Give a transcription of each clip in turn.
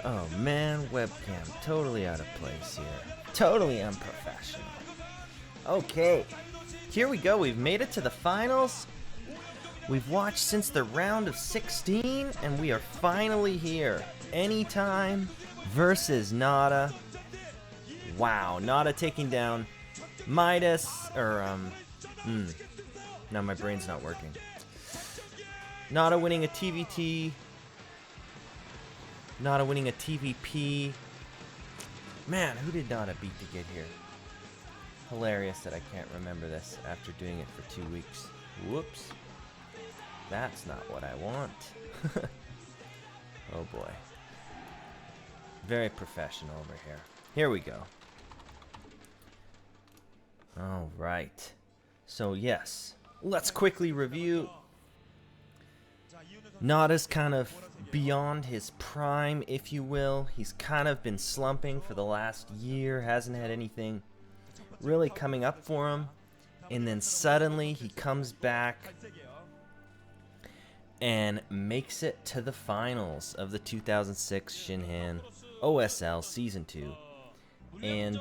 Oh man, webcam totally out of place here. Totally unprofessional. Okay, here we go. We've made it to the finals. We've watched since the round of 16, and we are finally here. Anytime versus Nada. Wow, Nada taking down Midas, now my brain's not working. Nada winning a TVT. Nada winning a TVP. Man, who did Nada beat to get here? Hilarious that I can't remember this after doing it for 2 weeks. Whoops. That's not what I want. Oh boy. Very professional over here. Here we go. Alright. So yes, let's quickly review. Nada's kind of beyond his prime, if you will. He's kind of been slumping for the last year, hasn't had anything really coming up for him. And then suddenly he comes back and makes it to the finals of the 2006 Shinhan OSL Season 2. And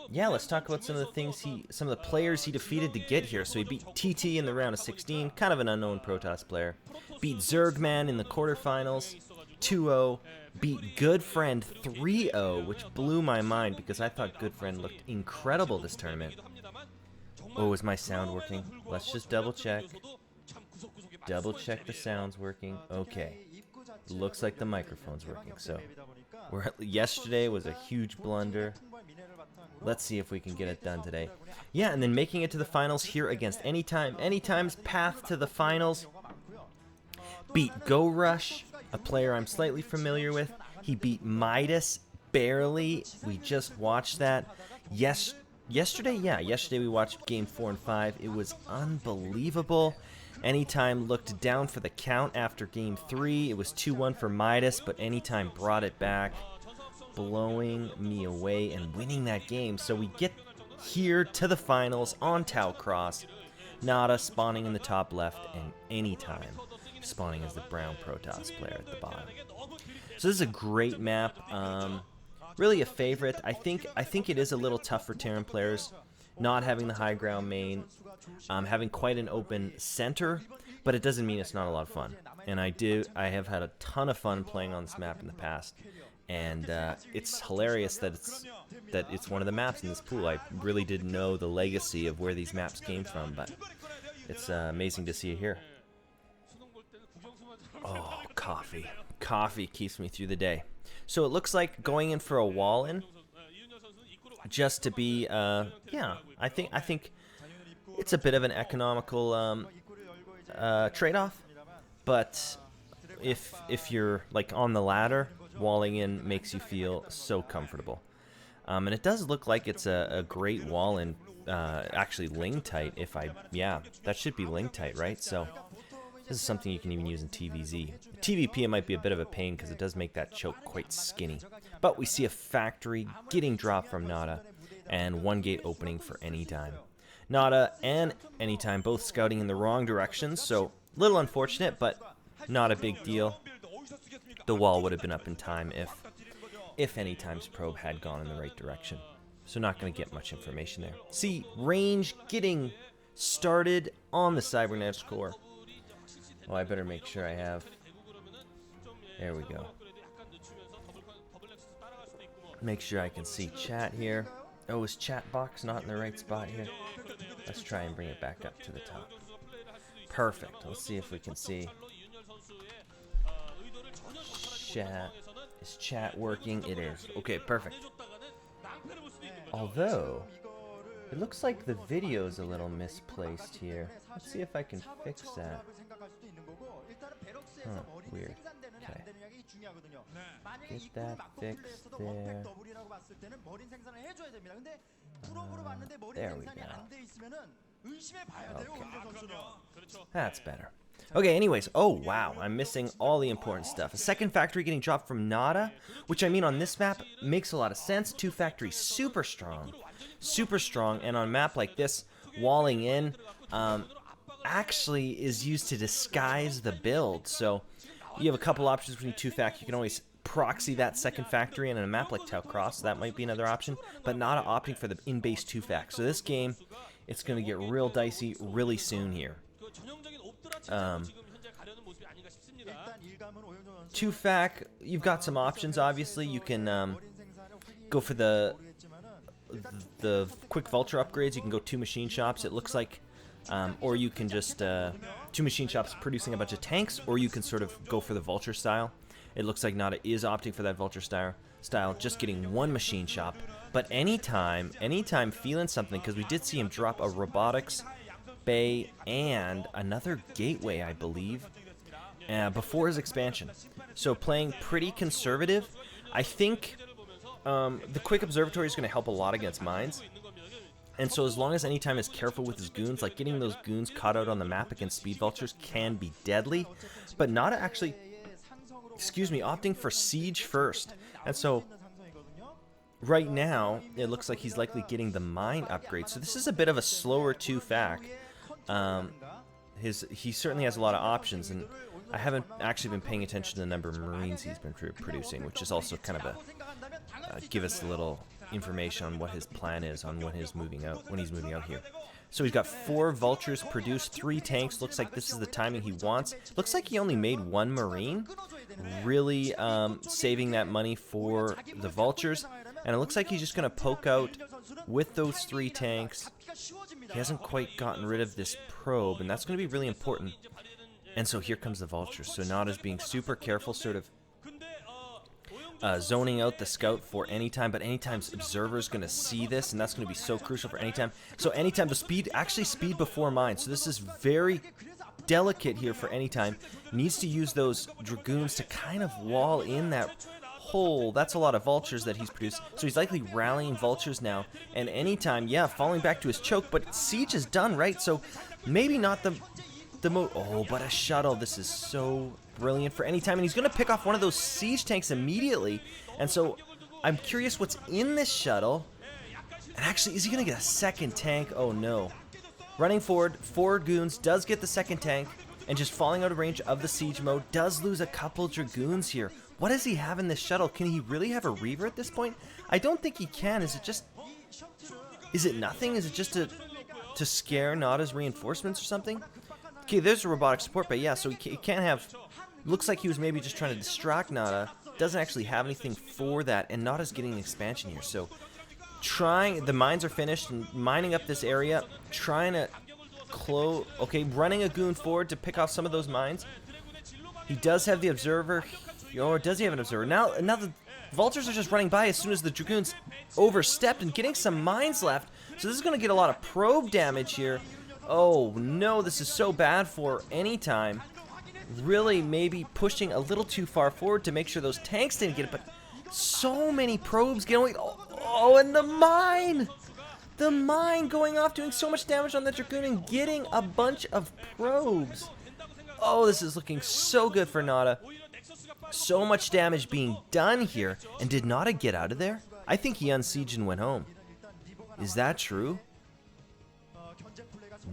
yeah, let's talk about some of the players he defeated to get here. So he beat TT in the round of 16, kind of an unknown Protoss player. Beat Zergman in the quarterfinals, 2-0. Beat Goodfriend 3-0, which blew my mind because I thought Goodfriend looked incredible this tournament. Oh, is my sound working? Let's just double check. Double check the sound's working. Okay. Looks like the microphone's working. So yesterday was a huge blunder. Let's see if we can get it done today. Yeah, and then making it to the finals here against Anytime. Anytime's path to the finals. Beat Go Rush, a player I'm slightly familiar with. He beat Midas barely. We just watched that. Yesterday we watched game 4 and 5. It was unbelievable. Anytime looked down for the count after game 3. It was 2-1 for Midas, but Anytime brought it back, blowing me away and winning that game. So we get here to the finals on Tau Cross. Nada spawning in the top left, and Anytime spawning as the brown Protoss player at the bottom. So this is a great map. Really a favorite. I think it is a little tough for Terran players, not having the high ground main, having quite an open center, but it doesn't mean it's not a lot of fun. And I have had a ton of fun playing on this map in the past, and it's hilarious that it's one of the maps in this pool. I really didn't know the legacy of where these maps came from, but it's amazing to see it here. Oh, coffee. Coffee keeps me through the day. So it looks like going in for a wall-in, just to be, yeah, I think it's a bit of an economical trade-off, but if you're like on the ladder, walling in makes you feel so comfortable. And it does look like it's a great wall-in, actually ling tight. Yeah, that should be ling tight, right? So this is something you can even use in TVZ. TVP, it might be a bit of a pain because it does make that choke quite skinny. But we see a factory getting dropped from Nada and one gate opening for Anytime. Nada and Anytime both scouting in the wrong direction, so a little unfortunate, but not a big deal. The wall would have been up in time if Anytime's probe had gone in the right direction. So not going to get much information there. See, range getting started on the Cybernetics core. Oh, I better make sure I have. There we go. Make sure I can see chat here. Oh, is chat box not in the right spot here? Let's try and bring it back up to the top. Perfect. Let's see if we can see. Chat. Is chat working? It is. Okay, perfect. Although, it looks like the video's a little misplaced here. Let's see if I can fix that. Huh, weird. Okay. Get that fixed there. There we go. Okay. That's better. Okay, anyways. Oh, wow. I'm missing all the important stuff. A second factory getting dropped from Nada, which I mean on this map makes a lot of sense. Two factories super strong. Super strong. And on a map like this, walling in actually is used to disguise the build. So you have a couple options between two fact. You can always proxy that second factory in a map like Tau Cross. That might be another option, but Nada opting for the in-base 2-fac. So this game, it's going to get real dicey really soon here. 2-fac, you've got some options, obviously. You can go for the quick vulture upgrades. You can go 2 machine shops, it looks like. Or you can just 2 machine shops producing a bunch of tanks, or you can sort of go for the vulture style. It looks like Nada is opting for that vulture style, just getting 1 machine shop. But anytime feeling something, because we did see him drop a robotics bay and another gateway, I believe, before his expansion. So playing pretty conservative. I think the quick observatory is going to help a lot against mines. And so as long as Anytime is careful with his goons, like getting those goons caught out on the map against speed vultures can be deadly. But Nada actually, opting for siege first. And so right now, it looks like he's likely getting the mine upgrade. So this is a bit of a slower 2-fac. He certainly has a lot of options, and I haven't actually been paying attention to the number of Marines he's been producing, which is also kind of a give us a little information on what his plan is on when he's moving out here. So he's got 4 vultures produced, 3 tanks. Looks like this is the timing he wants. Looks like he only made 1 marine, really saving that money for the vultures. And it looks like he's just going to poke out with those 3 tanks. He hasn't quite gotten rid of this probe, and that's going to be really important. And so here comes the vultures. So Nada's being super careful, sort of zoning out the scout for Anytime, but Anytime's observer is going to see this, and that's going to be so crucial for Anytime. So Anytime, the speed before mine. So this is very delicate here for Anytime. Needs to use those dragoons to kind of wall in that hole. That's a lot of vultures that he's produced. So he's likely rallying vultures now. And Anytime, yeah, falling back to his choke, but siege is done, right? So maybe not the oh, but a shuttle. This is so brilliant for Anytime, and he's going to pick off one of those siege tanks immediately. And so I'm curious what's in this shuttle. And actually, is he going to get a second tank? Oh no. Running forward, 4 goons, does get the second tank, and just falling out of range of the siege mode, does lose a couple dragoons here. What does he have in this shuttle? Can he really have a Reaver at this point? I don't think he can. Is it nothing? Is it just to scare Nada's reinforcements or something? Okay, there's a robotic support bay, yeah, so he can't have... Looks like he was maybe just trying to distract Nada. Doesn't actually have anything for that, and Nada's getting an expansion here. So, the mines are finished, and mining up this area, trying to close... Okay, running a goon forward to pick off some of those mines. He does have the observer, or does he have an observer? Now the vultures are just running by as soon as the dragoons overstepped and getting some mines left. So this is going to get a lot of probe damage here. Oh no, this is so bad for Anytime. Really maybe pushing a little too far forward to make sure those tanks didn't get it, but so many probes getting... Oh, and the mine! The mine going off, doing so much damage on the dragoon and getting a bunch of probes. Oh, this is looking so good for Nada. So much damage being done here. And did Nada get out of there? I think he unsieged and went home. Is that true?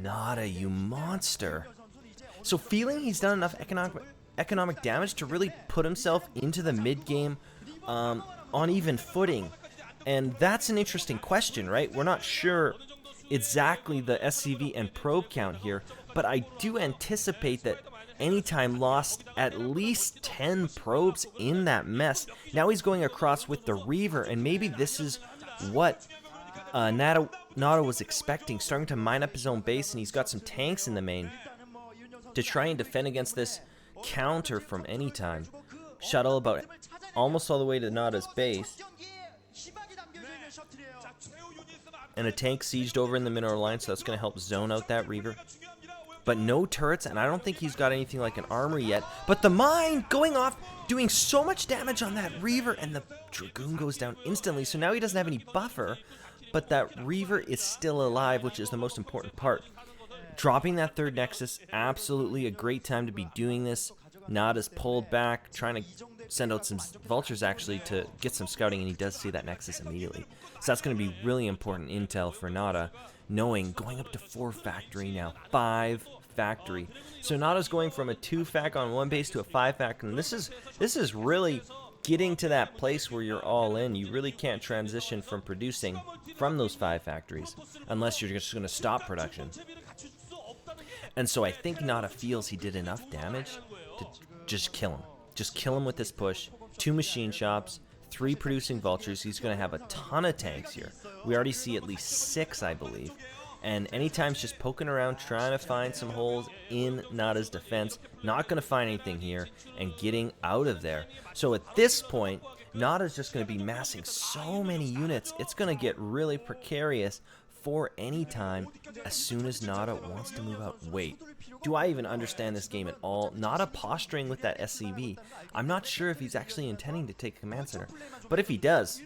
Nada, you monster. So feeling he's done enough economic damage to really put himself into the mid-game on even footing. And that's an interesting question, right? We're not sure exactly the SCV and probe count here, but I do anticipate that Anytime lost at least 10 probes in that mess. Now he's going across with the Reaver, and maybe this is what Nada was expecting, starting to mine up his own base, and he's got some tanks in the main to try and defend against this counter from Anytime. Shuttle about almost all the way to Nada's base. And a tank sieged over in the mineral line, so that's going to help zone out that Reaver. But no turrets, and I don't think he's got anything like an armory yet. But the mine going off, doing so much damage on that Reaver, and the Dragoon goes down instantly. So now he doesn't have any buffer, but that Reaver is still alive, which is the most important part. Dropping that third Nexus, absolutely a great time to be doing this. Nada's pulled back, trying to send out some vultures actually to get some scouting, and he does see that Nexus immediately. So that's going to be really important intel for Nada, knowing going up to 4 factory now, 5 factory. So Nada's going from a 2 fac on one base to a 5 fac, and this is really getting to that place where you're all in, you really can't transition from producing from those 5 factories unless you're just going to stop production. And so I think Nada feels he did enough damage to just kill him. Just kill him with this push. 2 machine shops, 3 producing vultures. He's going to have a ton of tanks here. We already see at least 6, I believe. And anytime he's just poking around, trying to find some holes in Nada's defense, not going to find anything here, and getting out of there. So at this point, Nada's just going to be massing so many units, it's going to get really precarious for any time as soon as Nada wants to move out. Wait, do I even understand this game at all? Nada posturing with that SCV. I'm not sure if he's actually intending to take command center, but if he does,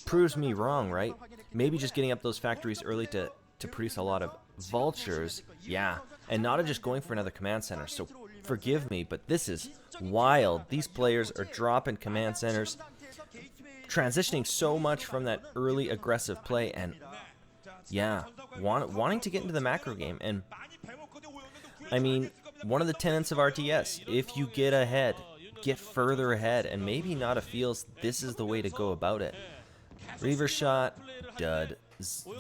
proves me wrong, right? Maybe just getting up those factories early to produce a lot of vultures, yeah, and Nada just going for another command center. So forgive me, but this is wild. These players are dropping command centers, transitioning so much from that early aggressive play, and yeah, wanting to get into the macro game. And I mean, one of the tenets of RTS, if you get ahead, get further ahead, and maybe Nada feels this is the way to go about it. Reaver shot, dud.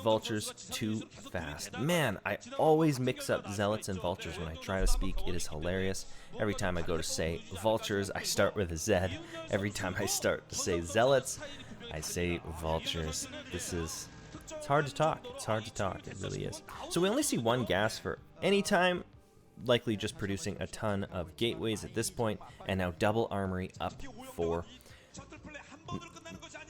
Vultures too fast. Man, I always mix up zealots and vultures when I try to speak. It is hilarious. Every time I go to say vultures, I start with a Z. Every time I start to say zealots, I say vultures. It's hard to talk. It's hard to talk. It really is. So we only see 1 gas for any time, likely just producing a ton of gateways at this point, and now double armory up for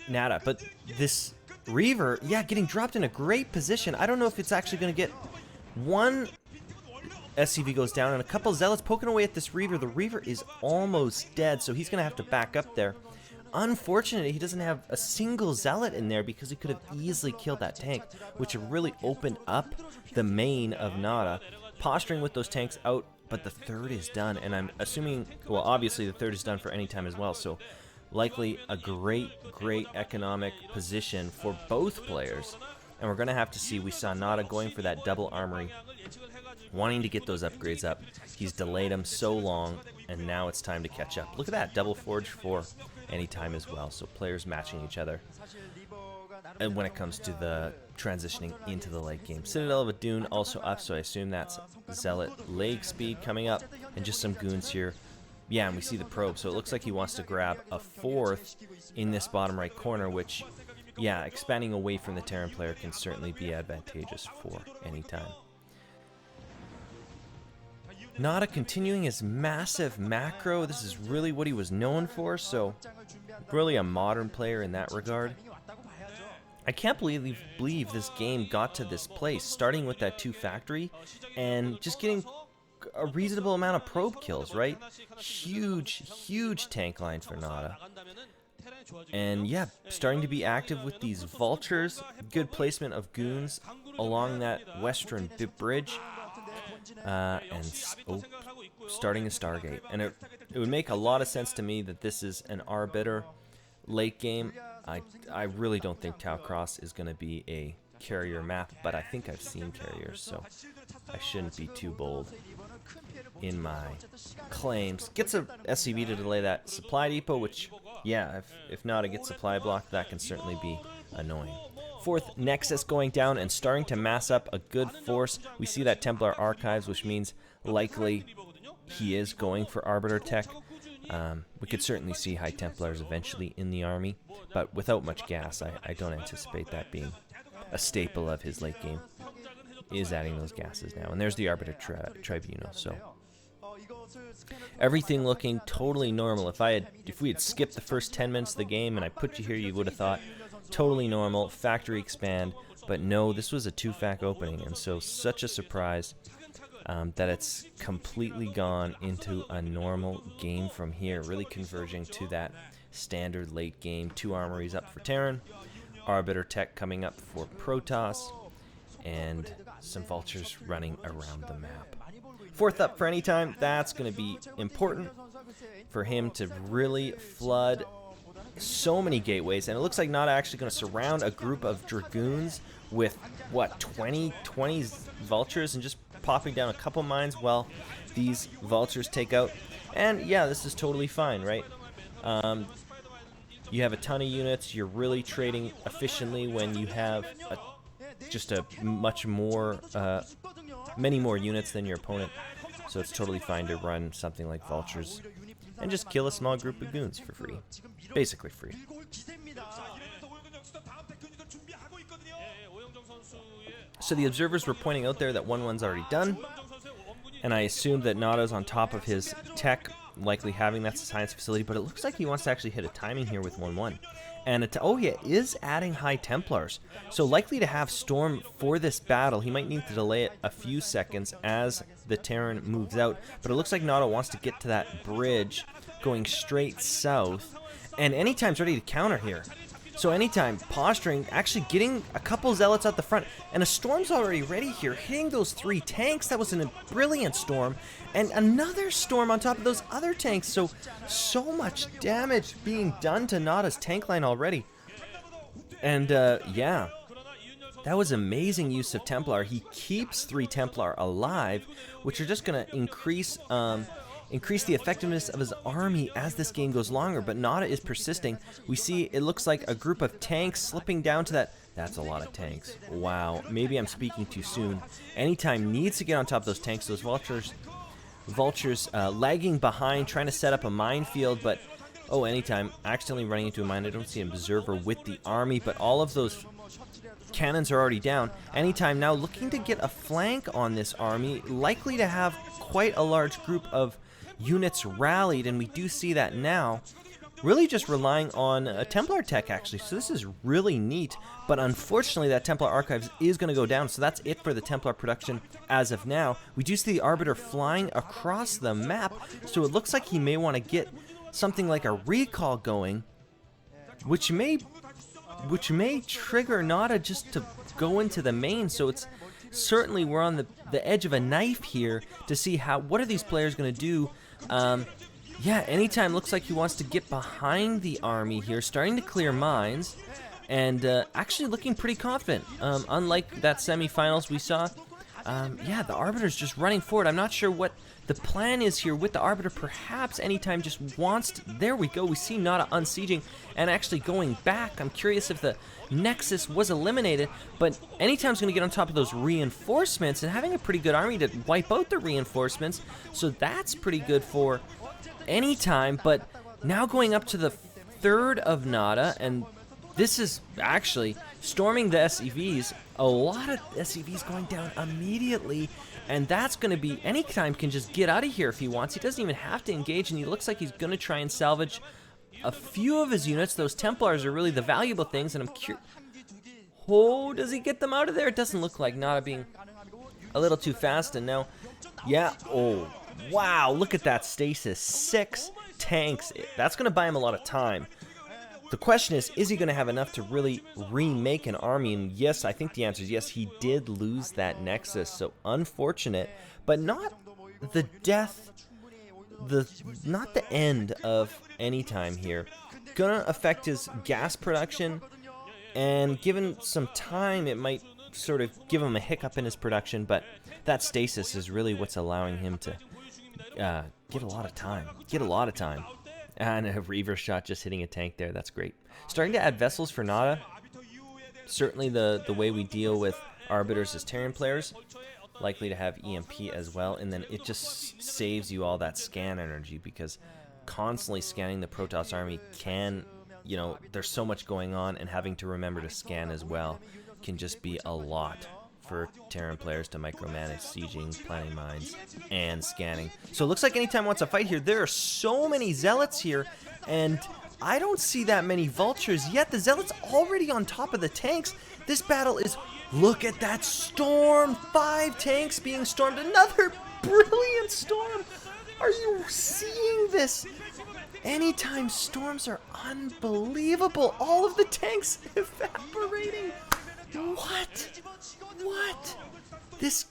Nada. But this Reaver, yeah, getting dropped in a great position. I don't know if it's actually going to get 1 SCV goes down and a couple zealots poking away at this Reaver. The Reaver is almost dead, so he's going to have to back up there. Unfortunately, he doesn't have a single zealot in there because he could have easily killed that tank, which really opened up the main of Nada. Posturing with those tanks out, but the 3rd is done, and I'm assuming, well, obviously the 3rd is done for any time as well, so likely a great economic position for both players. And we're going to have to see. We saw Nada going for that double armory, wanting to get those upgrades up. He's delayed them so long, and now it's time to catch up. Look at that, double forge for any time as well. So players matching each other. And when it comes to the transitioning into the late game. Citadel of Adun also up, so I assume that's Zealot leg speed coming up, and just some goons here. Yeah, and we see the probe, so it looks like he wants to grab a 4th in this bottom right corner, which, yeah, expanding away from the Terran player can certainly be advantageous for any time. Nada continuing his massive macro. This is really what he was known for, so really a modern player in that regard. I can't believe this game got to this place, starting with that 2 factory and just getting a reasonable amount of probe kills, right? Huge tank line for Nada. And yeah, starting to be active with these vultures. Good placement of goons along that western bridge. Starting a Stargate. And it would make a lot of sense to me that this is an Arbiter late game. I really don't think Tau Cross is going to be a carrier map, but I think I've seen carriers, so I shouldn't be too bold in my claims. Gets a SCV to delay that supply depot, which, yeah, if Nada gets supply blocked, that can certainly be annoying. 4th Nexus going down and starting to mass up a good force. We see that Templar Archives, which means likely he is going for Arbiter tech. We could certainly see High Templars eventually in the army, but without much gas, I don't anticipate that being a staple of his late game. Is adding those gases now, and there's the Arbiter Tribunal. So everything looking totally normal. If we had skipped the first 10 minutes of the game and I put you here, you would have thought totally normal, factory expand. But no, this was a 2-fac opening, and so such a surprise that it's completely gone into a normal game from here, really converging to that standard late game. 2 armories up for Terran, Arbiter tech coming up for Protoss, and some vultures running around the map. 4th up for any time. That's going to be important for him to really flood so many gateways, and it looks like Nada actually going to surround a group of Dragoons with, what, 20 vultures, and just popping down a couple mines while these vultures take out. And yeah, this is totally fine, right? you have a ton of units. You're really trading efficiently when you have just a much more, many more units than your opponent. So it's totally fine to run something like Vultures and just kill a small group of goons for free. Basically free. So the observers were pointing out there that 1-1's already done, and I assumed that Nada's on top of his tech, likely having that science facility, but it looks like he wants to actually hit a timing here with 1-1. And oh yeah, is adding High Templars. So likely to have Storm for this battle. He might need to delay it a few seconds as the Terran moves out, but it looks like Nada wants to get to that bridge going straight south, and Anytime's ready to counter here. So Anytime posturing, actually getting a couple Zealots out the front, and a Storm's already ready here, hitting those 3 tanks. That was a brilliant Storm, and another Storm on top of those other tanks. So much damage being done to Nada's tank line already. And yeah, that was amazing use of Templar. He keeps 3 Templar alive, which are just going to increase the effectiveness of his army as this game goes longer, but Nada is persisting. We see it looks like a group of tanks slipping down to that. That's a lot of tanks. Wow, maybe I'm speaking too soon. Anytime needs to get on top of those tanks. Those vultures lagging behind, trying to set up a minefield, but oh, Anytime accidentally running into a mine. I don't see an observer with the army, but all of those cannons are already down. Anytime now looking to get a flank on this army, likely to have quite a large group of units rallied, and we do see that now. Really just relying on a Templar tech, actually. So this is really neat, but unfortunately that Templar Archives is going to go down, so that's it for the Templar production as of now. We do see the Arbiter flying across the map, so it looks like he may want to get something like a recall going, which may trigger Nada just to go into the main. So it's certainly, we're on the edge of a knife here to see what are these players going to do. Yeah, Anytime looks like he wants to get behind the army here, starting to clear mines, and actually looking pretty confident. Unlike that semifinals we saw, yeah, the Arbiter's just running forward. I'm not sure what the plan is here with the Arbiter. Perhaps Anytime just wants to, there we go, we see Nada unsieging and actually going back. I'm curious if the Nexus was eliminated, but Anytime's going to get on top of those reinforcements and having a pretty good army to wipe out the reinforcements, so that's pretty good for Anytime. But now going up to the 3rd of Nada, and this is actually storming the SCVs. A lot of SCVs going down immediately, and that's going to be, Anytime can just get out of here if he wants. He doesn't even have to engage, and he looks like he's going to try and salvage a few of his units. Those Templars are really the valuable things, and I'm curious. Oh, does he get them out of there? It doesn't look like. Nada being a little too fast, and now, yeah, oh, wow, look at that stasis. 6 tanks. That's going to buy him a lot of time. The question is he going to have enough to really remake an army? And yes, I think the answer is yes. He did lose that Nexus, so unfortunate, but not the death, not the end of Anytime here. Gonna affect his gas production, and given some time, it might sort of give him a hiccup in his production, but that stasis is really what's allowing him to get a lot of time. And a Reaver shot just hitting a tank there. That's great. Starting to add vessels for Nada. Certainly the way we deal with Arbiters as Terran players. Likely to have EMP as well. And then it just saves you all that scan energy, because constantly scanning the Protoss army can, you know, there's so much going on, and having to remember to scan as well can just be a lot for Terran players to micromanage sieging, planting mines, and scanning. So it looks like Anytime wants a fight here. There are so many Zealots here, and I don't see that many Vultures yet. The Zealots already on top of the tanks. This battle is, look at that storm. 5 tanks being stormed. Another brilliant storm. Are you seeing this? Anytime storms are unbelievable. All of the tanks evaporating. What? This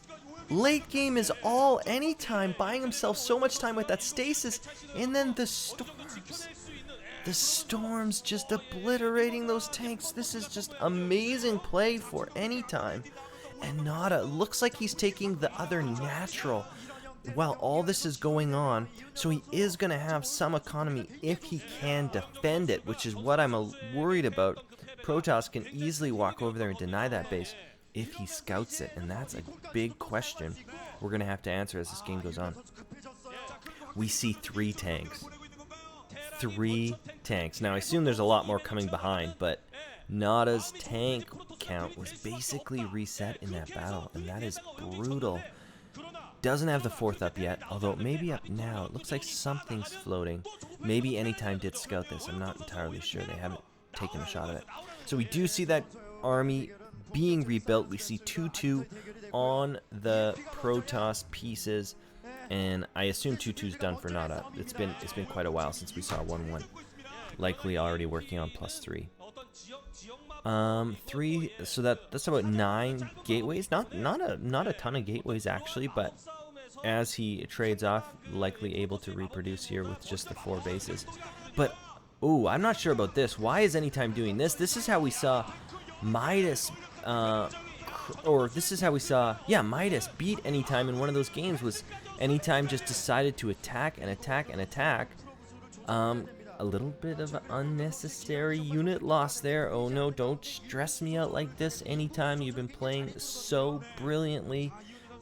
late game is all Anytime, buying himself so much time with that stasis, and then the storms. The storms just obliterating those tanks. This is just amazing play for Anytime. And Nada looks like he's taking the other natural. while all this is going on, so he is going to have some economy if he can defend it, which is what I'm worried about. Protoss can easily walk over there and deny that base if he scouts it, and that's a big question we're going to have to answer as this game goes on. We see 3 tanks. 3 tanks. Now, I assume there's a lot more coming behind, but Nada's tank count was basically reset in that battle, and that is brutal. Doesn't have the 4th up yet, although it may be up now. It looks like something's floating. Maybe Anytime did scout this. I'm not entirely sure. They haven't taken a shot at it. So we do see that army being rebuilt. We see 2-2 on the Protoss pieces, and I assume 2-2's done for Nada. It's been quite a while since we saw 1-1. Likely already working on +3. 3. So that's about 9 gateways. Not a ton of gateways actually, but as he trades off, likely able to reproduce here with just the 4 bases. But ooh, I'm not sure about this. Why is Anytime doing this? This is how we saw Midas, Midas beat Anytime in one of those games. Was Anytime just decided to attack and attack and attack. A little bit of an unnecessary unit loss there. Oh no, don't stress me out like this, Anytime. You've been playing so brilliantly.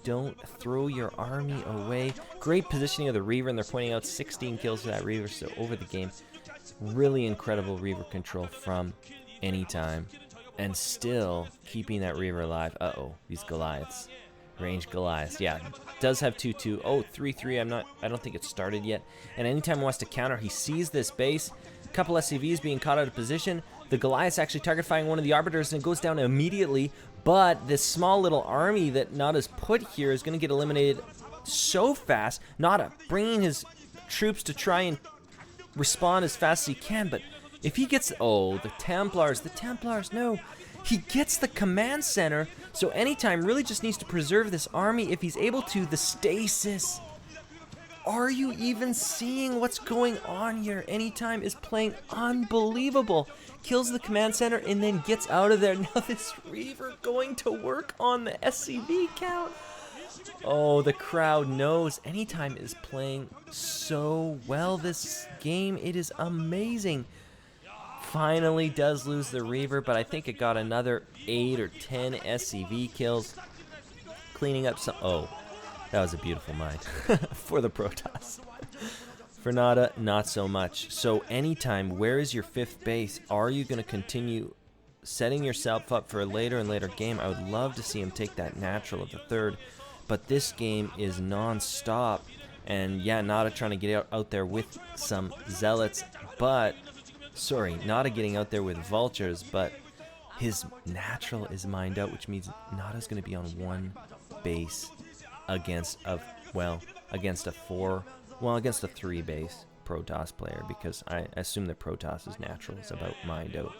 Don't throw your army away. Great positioning of the Reaver, and they're pointing out 16 kills for that Reaver, so over the game. Really incredible Reaver control from Anytime. And still keeping that Reaver alive. Uh-oh, these Goliaths. Ranged Goliaths. Yeah, does have 2-2. Oh, 3-3. I don't think it started yet. And Anytime wants to counter, he sees this base. A couple SCVs being caught out of position. The Goliaths actually target firing one of the Arbiters and it goes down immediately. But this small little army that Nada's put here is going to get eliminated so fast. Nada bringing his troops to try and respond as fast as he can. But if he gets... Oh, the Templars, no. He gets the command center, so Anytime really just needs to preserve this army if he's able to. The stasis. Are you even seeing what's going on here? Anytime is playing unbelievable. Kills the command center and then gets out of there. Now this Reaver going to work on the SCV count. Oh, the crowd knows Anytime is playing so well this game. It is amazing. Finally does lose the Reaver, but I think it got another 8 or 10 SCV kills. Cleaning up some... Oh, that was a beautiful mine for the Protoss. For Nada, not so much. So Anytime, where is your 5th base? Are you going to continue setting yourself up for a later and later game? I would love to see him take that natural of the 3rd, but this game is non-stop. And yeah, Nada trying to get out there with some Zealots, but... Sorry, Nada getting out there with Vultures, but his natural is mined out, which means Nada's going to be on 1 base against a 3 base Protoss player, because I assume that Protoss's natural is about mined out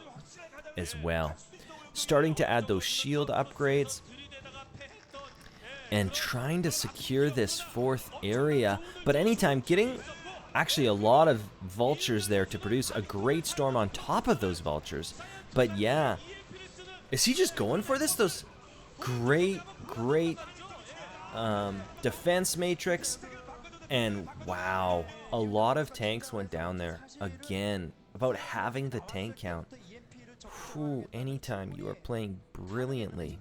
as well. Starting to add those shield upgrades and trying to secure this 4th area, but Anytime getting... Actually, a lot of Vultures there to produce a great storm on top of those Vultures. But yeah, is he just going for this? Those great defense matrix. And wow, a lot of tanks went down there. Again, about having the tank count. Whew, Anytime, you are playing brilliantly.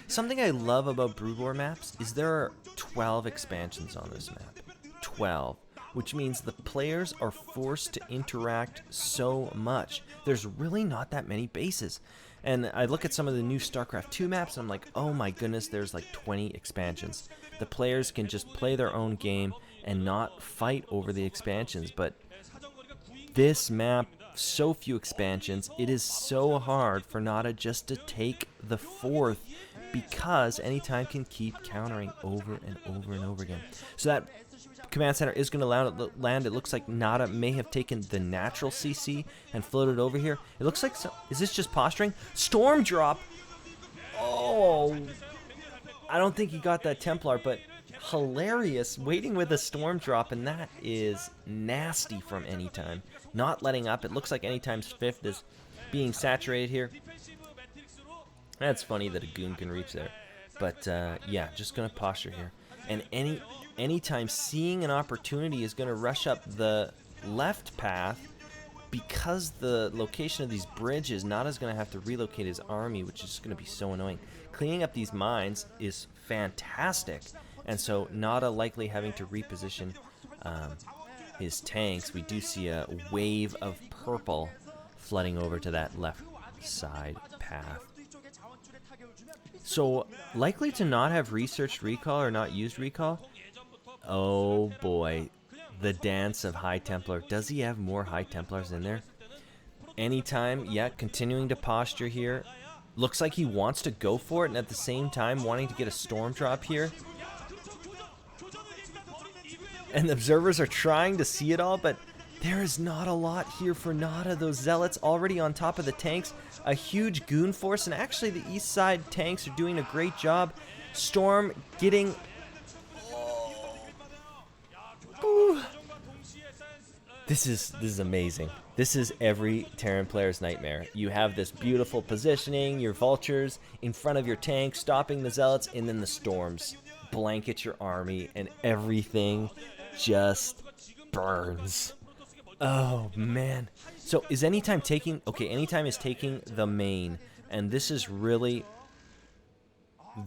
Something I love about Brood War maps is there are 12 expansions on this map. 12. Which means the players are forced to interact so much. There's really not that many bases. And I look at some of the new StarCraft 2 maps and I'm like, oh my goodness, there's like 20 expansions. The players can just play their own game and not fight over the expansions. But this map, so few expansions, it is so hard for Nada just to take the 4th, because Anytime can keep countering over and over and over again. So that command center is going to land. It looks like Nada may have taken the natural CC and floated over here. It looks like... Is this just posturing? Storm drop! Oh! I don't think he got that Templar, but hilarious. Waiting with a storm drop, and that is nasty from Anytime. Not letting up. It looks like Anytime's 5th is being saturated here. That's funny that a goon can reach there. But yeah, just gonna posture here. And anytime seeing an opportunity is gonna rush up the left path, because the location of these bridges, Nada's gonna have to relocate his army, which is gonna be so annoying. Cleaning up these mines is fantastic, and so Nada likely having to reposition his tanks. We do see a wave of purple flooding over to that left side path. So, likely to not have researched recall or not used recall. Oh boy, the dance of High Templar. Does he have more High Templars in there? Anytime, yeah, continuing to posture here. Looks like he wants to go for it, and at the same time wanting to get a storm drop here. And the observers are trying to see it all, but there is not a lot here for Nada. Those zealots already on top of the tanks. A huge goon force, and actually the east side tanks are doing a great job. Storm getting... Ooh. This is amazing. This is every Terran player's nightmare. You have this beautiful positioning, your vultures in front of your tank, stopping the zealots, and then the storms blanket your army, and everything just burns. Oh man. So is anytime taking, okay, anytime is taking the main, and this is really,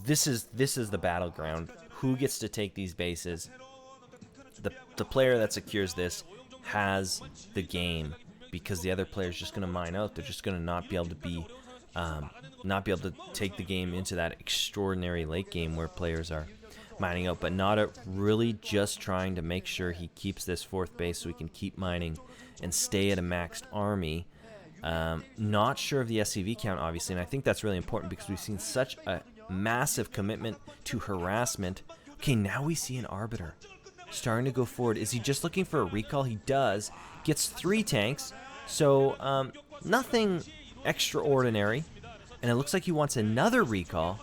this is the battleground. Who gets to take these bases? The player that secures this has the game, because the other player is just going to mine out. They're just going to not be able to be, not be able to take the game into that extraordinary late game where players are mining out. But Nada really just trying to make sure he keeps this fourth base so he can keep mining and stay at a maxed army. Not sure of the SCV count, obviously, and I think that's really important because we've seen such a massive commitment to harassment. Okay, now we see an Arbiter starting to go forward. Is he just looking for a recall? He does. Gets 3 tanks, so nothing extraordinary. And it looks like he wants another recall.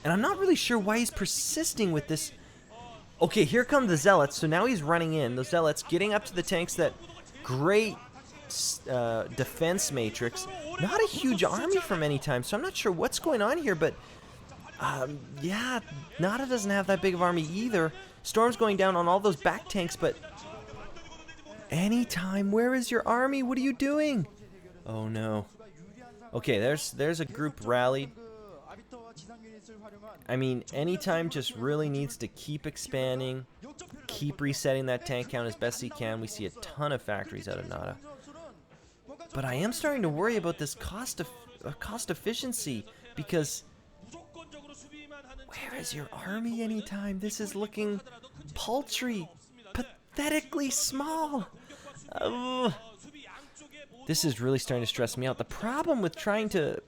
And I'm not really sure why he's persisting with this. Okay, here come the zealots. So now he's running in. The zealots getting up to the tanks. That great defense matrix. Not a huge army from any time, so I'm not sure what's going on here. But yeah, Nada doesn't have that big of army either. Storm's going down on all those back tanks, but anytime, where is your army? What are you doing? Oh no. Okay, there's a group rallied. I mean, anytime just really needs to keep expanding, keep resetting that tank count as best he can. We see a ton of factories out of Nada. But I am starting to worry about this cost efficiency, because where is your army anytime? This is looking paltry, pathetically small. This is really starting to stress me out. The problem with trying to...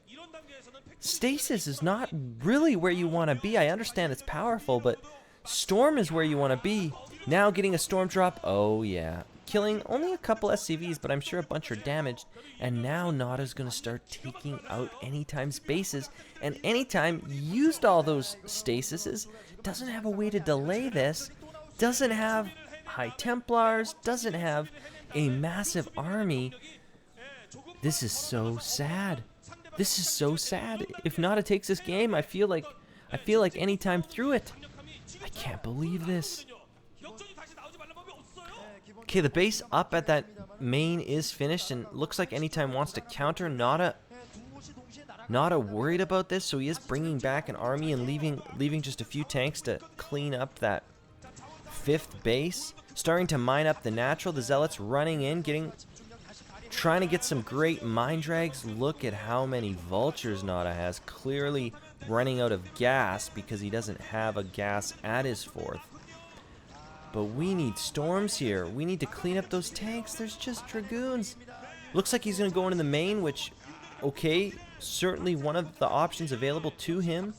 Stasis is not really where you want to be. I understand it's powerful, but Storm is where you want to be. Now getting a Storm drop. Oh, yeah. Killing only a couple SCVs, but I'm sure a bunch are damaged. And now Nada's going to start taking out Anytime's bases. And Anytime used all those stasises. Doesn't have a way to delay this. Doesn't have High Templars. Doesn't have a massive army. This is so sad. This is so sad. If Nada takes this game, I feel like Anytime threw it. I can't believe this. Okay, the base up at that main is finished, and looks like Anytime wants to counter. Nada worried about this, so he is bringing back an army and leaving just a few tanks to clean up that 5th base. Starting to mine up the natural. The zealots running in, trying to get some great mine drags. Look at how many vultures Nada has. Clearly running out of gas because he doesn't have a gas at his 4th. But we need storms here. We need to clean up those tanks. There's just dragoons. Looks like he's going to go into the main, which, okay, certainly one of the options available to him.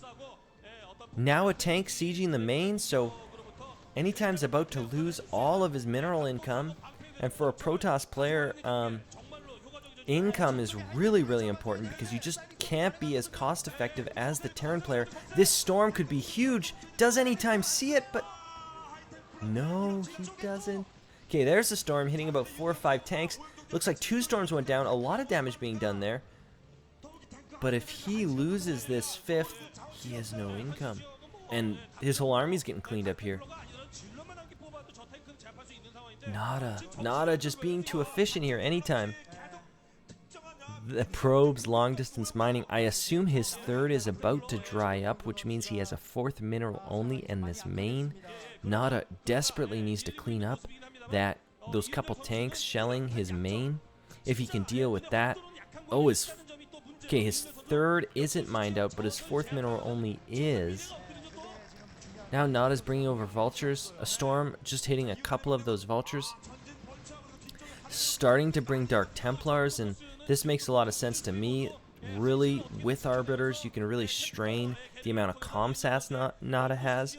Now a tank sieging the main, so Anytime's about to lose all of his mineral income. And for a Protoss player, income is really, really important because you just can't be as cost effective as the Terran player. This storm could be huge. Does Anytime see it? But no, he doesn't. Okay, there's the storm hitting about 4 or 5 tanks. Looks like 2 storms went down. A lot of damage being done there. But if he loses this 5th, he has no income. And his whole army's getting cleaned up here. Nada just being too efficient here anytime. The probes, long distance mining. I assume his third is about to dry up, which means he has a fourth mineral only in this main. Nada desperately needs to clean up those couple tanks shelling his main. If he can deal with that. Oh, his third isn't mined out, but his fourth mineral only is. Now Nada's bringing over vultures. A storm just hitting a couple of those vultures. Starting to bring Dark Templars, and this makes a lot of sense to me. Really, with Arbiters, you can really strain the amount of comsats Nada has.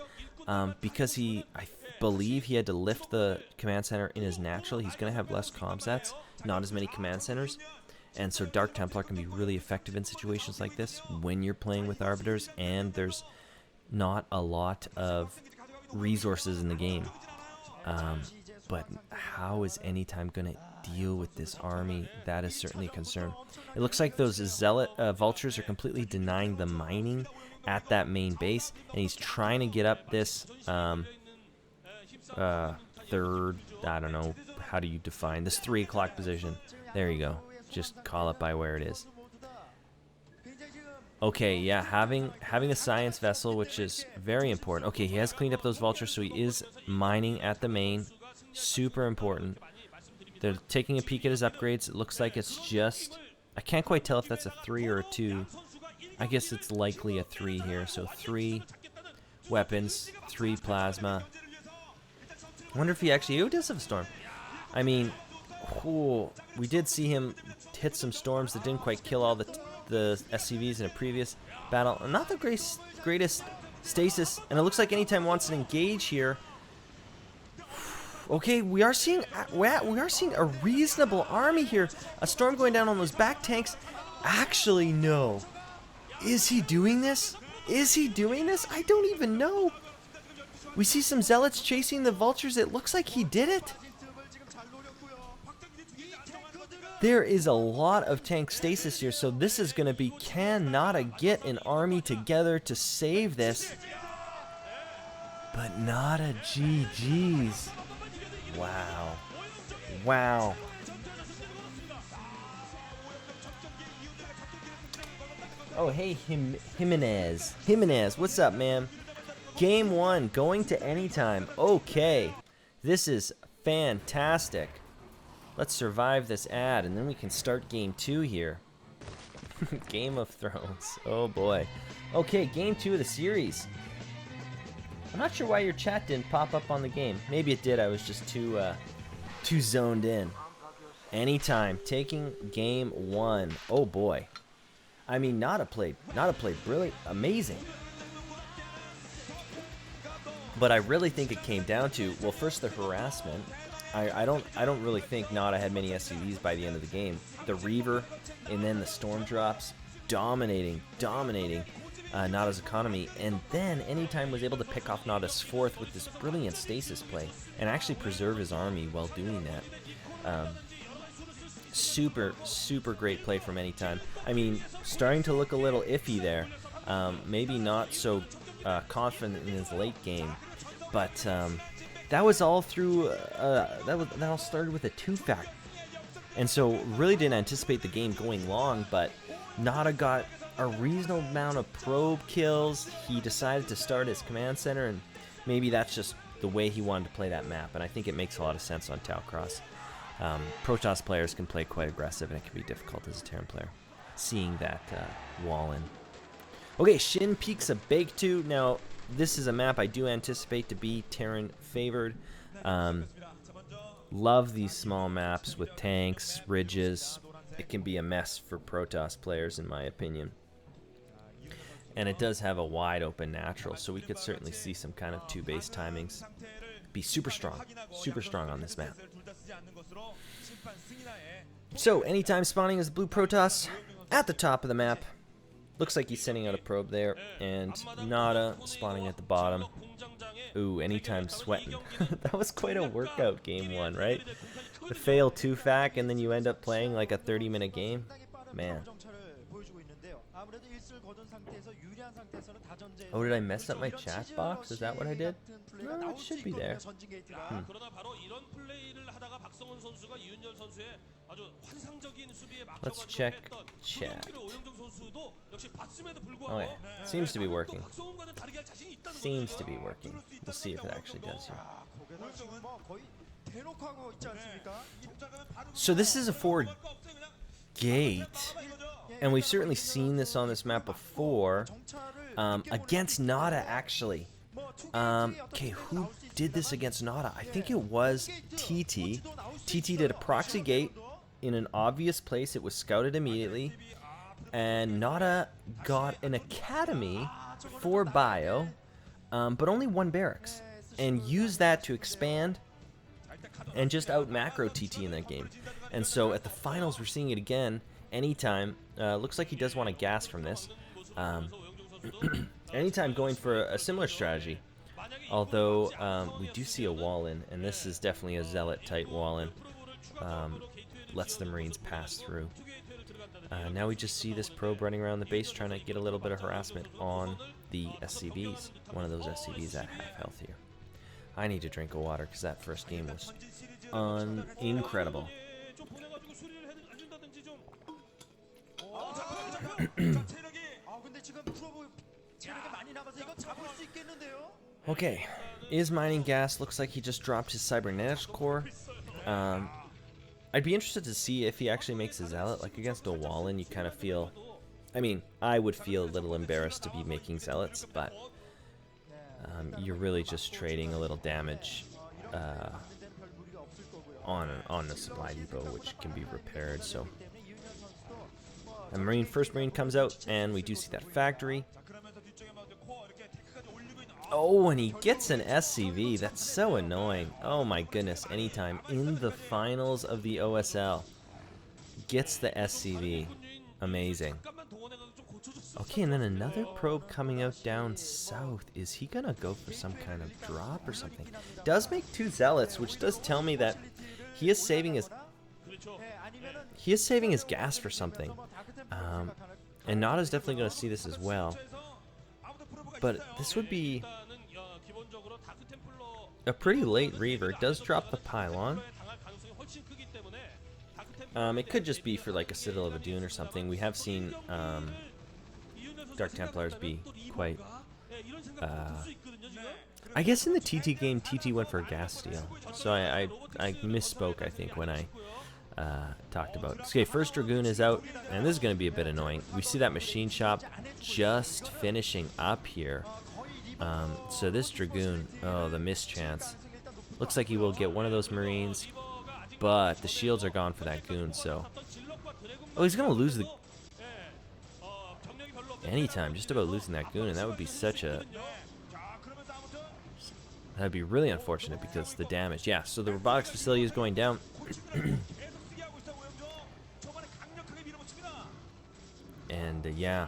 Because I believe he had to lift the command center in his natural. He's going to have less comsats, not as many command centers. And so Dark Templar can be really effective in situations like this when you're playing with Arbiters and there's not a lot of resources in the game. But how is Anytime going to deal with this army? That is certainly a concern. It looks like those Zealot vultures are completely denying the mining at that main base, and he's trying to get up this third, I don't know, how do you define this 3 o'clock position? There you go. Just call it by where it is. Okay, yeah, having a science vessel, which is very important. Okay, he has cleaned up those vultures, so he is mining at the main. Super important. They're taking a peek at his upgrades. It looks like it's just... I can't quite tell if that's a 3 or a 2. I guess it's likely a 3 here. So 3 weapons, 3 plasma. I wonder if he actually... Oh, does have a storm. I mean, cool. We did see him hit some storms that didn't quite kill all the SCVs in a previous battle. Not the greatest stasis, and it looks like Anytime wants to engage here. Okay, we are seeing a reasonable army here. A storm going down on those back tanks. Actually, no. Is he doing this? Is he doing this? I don't even know. We see some zealots chasing the vultures. It looks like he did it. There is a lot of tank stasis here, so this is going to be, can Nada get an army together to save this? But Nada, GG's. Wow. Wow. Oh, hey, Jimenez. Jimenez, what's up, man? Game 1, going to Anytime. Okay. This is fantastic. Let's survive this ad, and then we can start Game 2 here. Game of Thrones. Oh, boy. Okay, Game 2 of the series. I'm not sure why your chat didn't pop up on the game. Maybe it did. I was just too zoned in. Anytime. Taking Game 1. Oh, boy. I mean, Nada played brilliant. Amazing. But I really think it came down to, well, first the harassment. I don't really think Nada had many SCVs by the end of the game. The Reaver and then the Storm Drops dominating Nada's economy, and then Anytime was able to pick off Nada's fourth with this brilliant stasis play and actually preserve his army while doing that. Super great play from Anytime. I mean, starting to look a little iffy there. Maybe not so confident in his late game, but that was all through. That all started with a 2-fact, and so really didn't anticipate the game going long. But Nada got a reasonable amount of probe kills. He decided to start his command center, and maybe that's just the way he wanted to play that map. And I think it makes a lot of sense on Talcross. Protoss players can play quite aggressive, and it can be difficult as a Terran player, seeing that wall in. Okay, Shin Peaks of Baektu. Now, this is a map I do anticipate to be Terran favored. Love these small maps with tanks, ridges. It can be a mess for Protoss players, in my opinion. And it does have a wide open natural, so we could certainly see some kind of 2 base timings. Be super strong on this map. So, Anytime spawning as the blue Protoss at the top of the map. Looks like he's sending out a probe there, and Nada spawning at the bottom. Ooh, Anytime sweating. That was quite a workout Game 1, right? The fail 2-fac, and then you end up playing like a 30-minute game. Man. Oh, did I mess up my chat box? Is that what I did? No, it should be there. Let's check chat. Oh yeah, seems to be working. Seems to be working. We'll see if it actually does here. So this is a forward gate, and we've certainly seen this on this map before. Against Nada, actually. Okay, who did this against Nada? I think it was TT. TT did a proxy gate in an obvious place. It was scouted immediately. And Nada got an academy for bio, but only one barracks. And used that to expand and just out macro TT in that game. And so at the finals, we're seeing it again anytime. Looks like he does want a gas from this. Anytime going for a similar strategy. Although we do see a wall in, and this is definitely a zealot tight wall in. Lets the Marines pass through. Now we just see this probe running around the base trying to get a little bit of harassment on the SCVs. One of those SCVs at half health here. I need to drink a water because that first game was incredible. Okay, is mining gas. Looks like he just dropped his cybernetics core. I'd be interested to see if he actually makes a zealot. Like against a Wallen, you kind of feel... I mean, I would feel a little embarrassed to be making zealots, but you're really just trading a little damage on the supply depot, which can be repaired. So, a first Marine comes out, and we do see that factory. Oh, and he gets an SCV. That's so annoying. Oh my goodness, anytime in the finals of the OSL. Gets the SCV. Amazing. Okay, and then another probe coming out down south. Is he gonna go for some kind of drop or something? Does make 2 zealots, which does tell me that he is saving his gas for something. And Nada's definitely gonna see this as well. But this would be a pretty late Reaver. It does drop the pylon. It could just be for like a Citadel of a Dune or something. We have seen Dark Templars be quite... I guess in the TT game, TT went for a gas steal. So I misspoke, I think, when I talked about... Okay, first Dragoon is out, and this is going to be a bit annoying. We see that machine shop just finishing up here. So this Dragoon, oh, the mischance. Looks like he will get one of those Marines, but the shields are gone for that goon, so... Oh, he's going to lose the... Anytime, just about losing that goon, and that would be such a... That'd be really unfortunate because the damage. Yeah, so the robotics facility is going down. And yeah,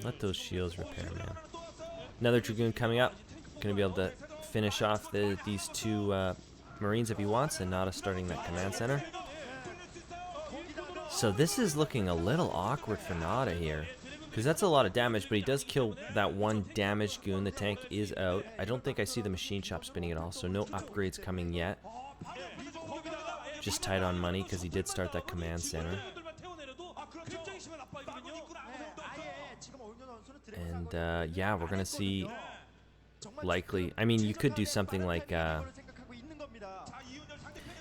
let those shields repair, man. Another Dragoon coming up. Gonna be able to finish off these 2 Marines if he wants, and Nada starting that command center. So this is looking a little awkward for Nada here, because that's a lot of damage, but he does kill that 1 damaged goon. The tank is out. I don't think I see the machine shop spinning at all, so no upgrades coming yet. Just tight on money because he did start that command center. And yeah, we're gonna see likely... I mean, you could do something like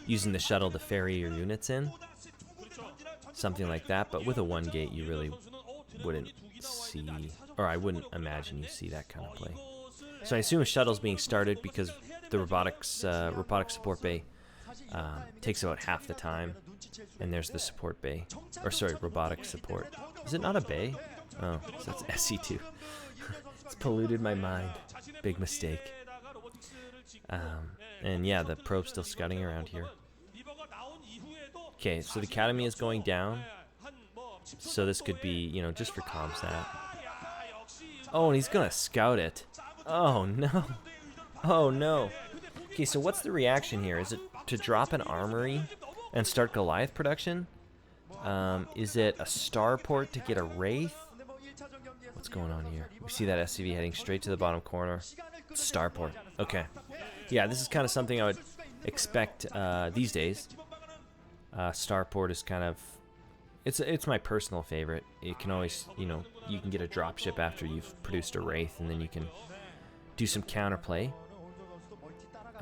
using the shuttle to ferry your units in. Something like that, but with a 1 gate you really wouldn't see, or I wouldn't imagine you see that kind of play. So I assume a shuttle's being started because the robotics support bay takes about half the time, and there's the support bay, or sorry, robotic support. Is it not a bay? Oh, so that's SC2. It's polluted my mind. Big mistake. And yeah, the probe's still scouting around here. Okay, so the academy is going down. So this could be, you know, just for ComSat. Oh, and he's gonna scout it. Oh no. Oh no. Okay, so what's the reaction here? Is it to drop an armory and start Goliath production? Is it a starport to get a Wraith? what's going on here? We see that SCV heading straight to the bottom corner. Starport. Okay. Yeah, this is kind of something I would expect these days. Starport is kind of... It's my personal favorite. It can always, you know, you can get a dropship after you've produced a Wraith, and then you can do some counterplay.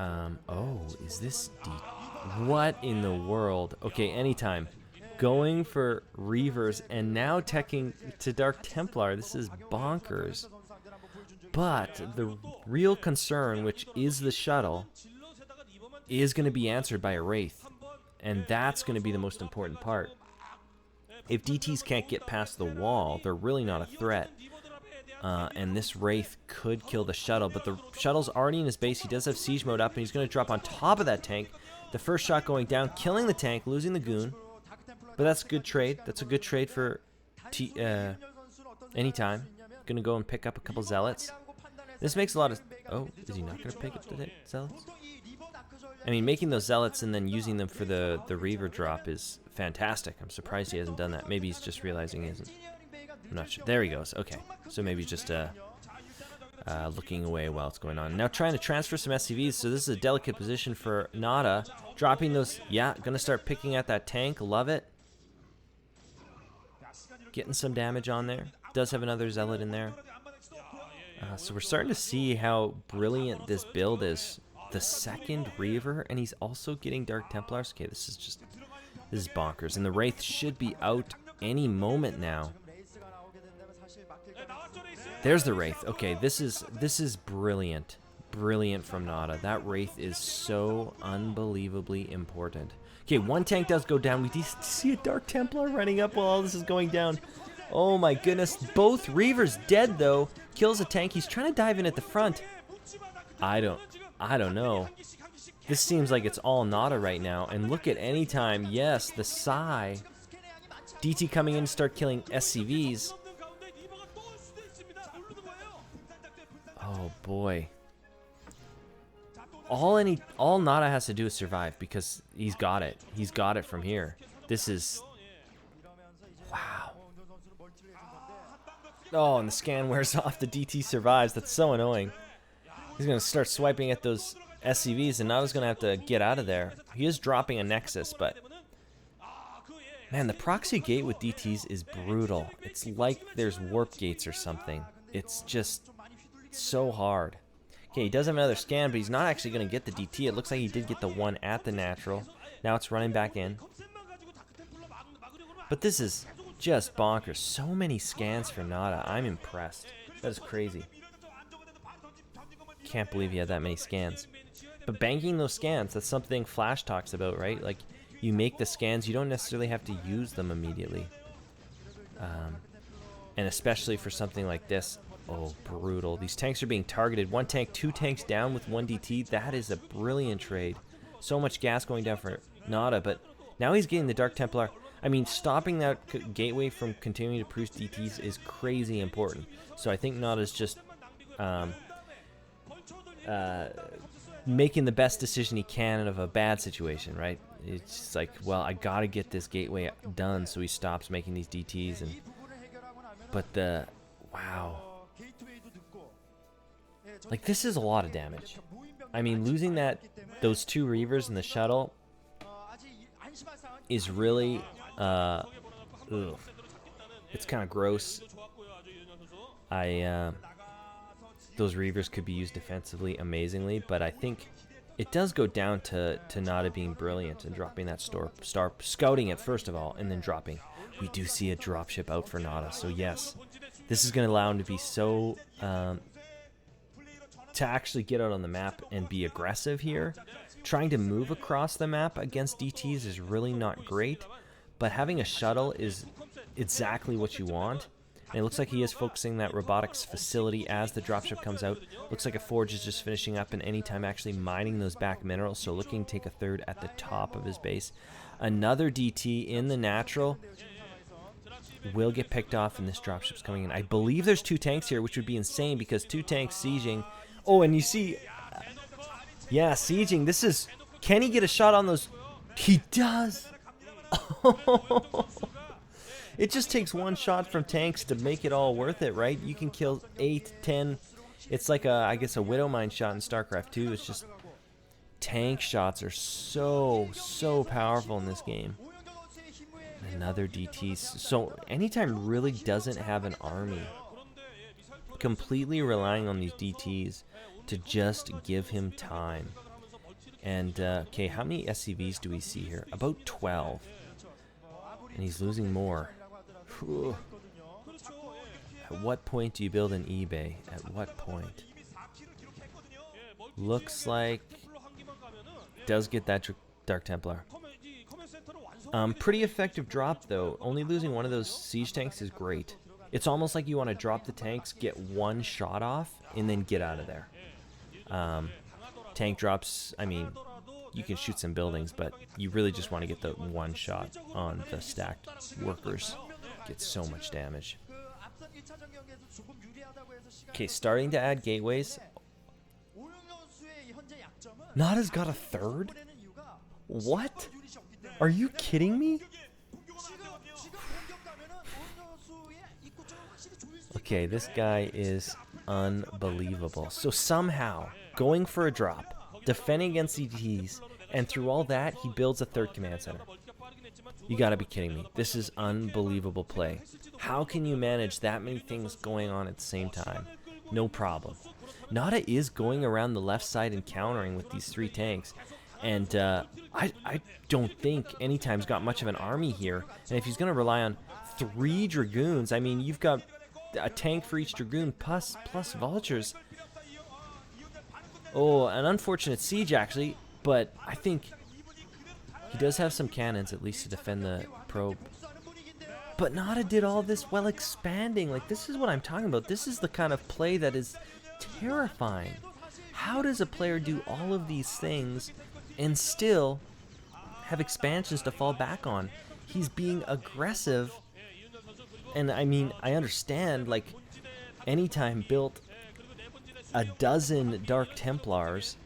Oh, is this deep? What in the world? Okay, anytime. Going for Reavers and now teching to Dark Templar. This is bonkers. But the real concern, which is the shuttle, is going to be answered by a Wraith. And that's going to be the most important part. If DTs can't get past the wall, they're really not a threat. And this Wraith could kill the shuttle, but the shuttle's already in his base. He does have siege mode up, and he's going to drop on top of that tank. The first shot going down, killing the tank, losing the goon. But that's a good trade. That's a good trade for anytime. Going to go and pick up a couple zealots. This makes a lot of... Oh, is he not going to pick up the zealots? I mean, making those zealots and then using them for the Reaver drop is fantastic. I'm surprised he hasn't done that. Maybe he's just realizing he isn't. I'm not sure. There he goes. Okay. So maybe just looking away while it's going on. Now trying to transfer some SCVs. So this is a delicate position for Nada. Dropping those. Yeah, going to start picking at that tank. Love it. Getting some damage on there. Does have another zealot in there. So we're starting to see how brilliant this build is. The second Reaver, and he's also getting Dark Templars. Okay, this is bonkers. And the Wraith should be out any moment now. There's the Wraith. Okay, this is brilliant. Brilliant from Nada. That Wraith is so unbelievably important. Okay, one tank does go down. We see a Dark Templar running up while all this is going down. Oh my goodness. Both Reavers dead though. Kills a tank. He's trying to dive in at the front. I don't know. This seems like it's all Nada right now. And look at any time. Yes, the Psy. DT coming in to start killing SCVs. Oh boy. All Nada has to do is survive because he's got it. He's got it from here. This is... Wow. Oh, and the scan wears off. The DT survives. That's so annoying. He's going to start swiping at those SCVs, and Nada's going to have to get out of there. He is dropping a Nexus, but... Man, the proxy gate with DTs is brutal. It's like there's warp gates or something. It's just so hard. Okay, he does have another scan, but he's not actually going to get the DT. It looks like he did get the one at the natural. Now it's running back in. But this is just bonkers. So many scans for Nada. I'm impressed. That is crazy. Can't believe he had that many scans. But banking those scans, that's something Flash talks about, right? Like, you make the scans, you don't necessarily have to use them immediately. And especially for something like this. Oh, brutal. These tanks are being targeted. One tank, two tanks down with one DT. That is a brilliant trade. So much gas going down for Nada, but now he's getting the Dark Templar. I mean, stopping that gateway from continuing to produce DTs is crazy important. So I think Nada's just making the best decision he can out of a bad situation, right? It's just like, well, I gotta get this gateway done, so he stops making these DTs. But wow. Like, this is a lot of damage. I mean, losing those two Reavers in the shuttle is really, it's kind of gross. Those Reavers could be used defensively amazingly, but I think it does go down to Nada being brilliant and dropping that star, scouting it first of all, and then dropping. We do see a dropship out for Nada, so yes, this is going to allow him to be so, to actually get out on the map and be aggressive here. Trying to move across the map against DTs is really not great, but having a shuttle is exactly what you want. And it looks like he is focusing that robotics facility as the dropship comes out. Looks like a forge is just finishing up, and anytime actually mining those back minerals, so looking to take a third at the top of his base. Another DT in the natural will get picked off, and this dropship's coming in. I believe there's two tanks here, which would be insane because two tanks sieging. Oh, and you see, yeah, sieging. This is, can he get a shot on those? He does. It just takes one shot from tanks to make it all worth it, right? You can kill 8, 10. It's like I guess a Widow Mine shot in StarCraft 2. It's just tank shots are so powerful in this game. Another DT. So anytime really doesn't have an army, completely relying on these DTs to just give him time. And okay, how many SCVs do we see here? About 12. And he's losing more. Whew. At what point do you build an eBay? At what point? Looks like does get that Dark Templar. Pretty effective drop though. Only losing one of those siege tanks is great. It's almost like you want to drop the tanks, get one shot off, and then get out of there. Tank drops, I mean, you can shoot some buildings, but you really just want to get the one shot on the stacked workers. Get so much damage. Okay, starting to add gateways. Nada's got a third? What? Are you kidding me? Okay, this guy is unbelievable. So somehow, going for a drop, defending against CTs, and through all that, he builds a third command center. You gotta be kidding me. This is unbelievable play. How can you manage that many things going on at the same time? No problem. Nada is going around the left side and countering with these 3 tanks. And I don't think Anytime's got much of an army here. And if he's going to rely on 3 Dragoons, I mean, you've got a tank for each Dragoon plus Vultures. Oh, an unfortunate siege, actually. But I think he does have some cannons, at least, to defend the probe. But Nada did all this while expanding. Like, this is what I'm talking about. This is the kind of play that is terrifying. How does a player do all of these things and still have expansions to fall back on? He's being aggressive. And I mean, I understand, like, Anytime built a dozen Dark Templars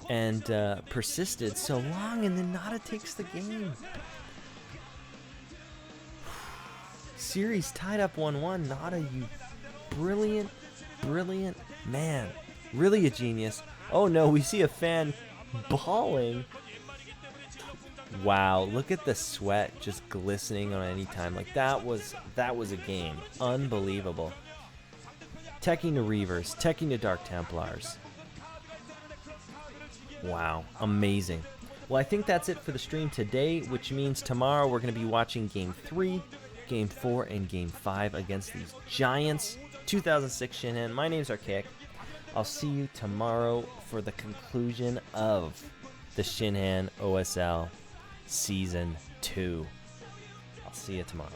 and persisted so long, and then Nada takes the game. Series tied up 1-1. Nada, you brilliant man. Really a genius. Oh no, we see a fan bawling. Wow, look at the sweat just glistening on Anytime. Like, that was a game. Unbelievable. Teching to Reavers, teching to Dark Templars. Wow, amazing. Well, I think that's it for the stream today, which means tomorrow we're going to be watching Game 3, Game 4, and Game 5 against these Giants. 2006 Shinhan. My name's Archaic. I'll see you tomorrow for the conclusion of the Shinhan OSL Season 2. I'll see you tomorrow.